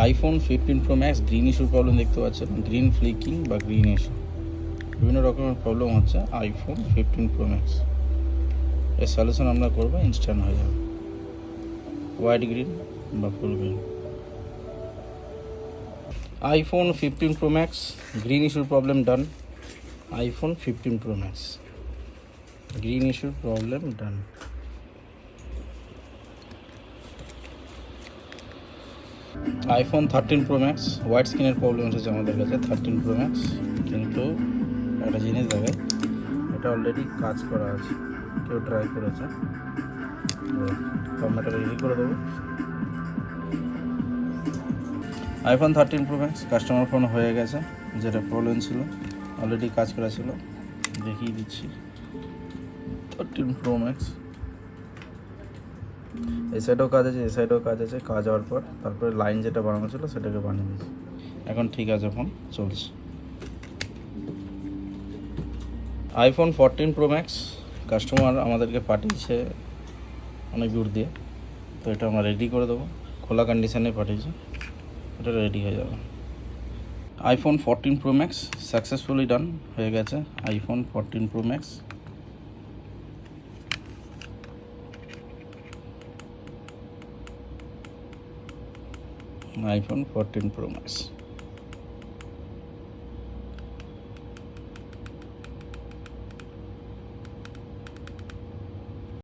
IPhone 15 pro max green ইস্যুর problem দেখতে পাচ্ছেন, গ্রিন ফ্লিকিং বা গ্রিন ইস্যু, বিভিন্ন রকমের প্রবলেম হচ্ছে আইফোন 15 প্রো ম্যাক্স। এর সলিউশন আমরা করবো, ইনস্ট্যান্ট হয়ে যাবে, হোয়াইট গ্রিন বা full green. IPhone 15 pro max green ইস্যুর problem done. IPhone 15 pro max green ইস্যুর problem done. IPhone 13 pro max white স্ক্রিনের প্রবলেম এসেছে আমাদের কাছে 13 প্রো ম্যাক্স, কিন্তু একটা জিনিস দেখে এটা অলরেডি কাজ করা আছে, কেউ ট্রাই করেছে, ফর্ম্যাটটা রেডি করে দেবো। IPhone 13 pro max customer phone হয়ে গেছে, যেটা প্রবলেম ছিল অলরেডি কাজ করা ছিল, দেখিয়ে দিচ্ছি। 13 প্রো ম্যাক্স এই সাইডেও কাজ আছে, এই সাইডেও কাজ আছে, কাজ হওয়ার পর তারপরে লাইন যেটা বানানো ছিল সেটাকে বানিয়ে দিয়েছি, এখন ঠিক আছে, ফোন চলছে। আইফোন 14 প্রো ম্যাক্স কাস্টমার আমাদেরকে পাঠিয়েছে অনেক দূর দিয়ে, তো এটা আমরা রেডি করে দেবো, খোলা কন্ডিশনে পাঠিয়েছি, এটা রেডি হয়ে যাবে। আইফোন 14 প্রো ম্যাক্স সাকসেসফুলি ডান হয়ে গেছে। IPhone 14 pro max iPhone 14 Pro Max।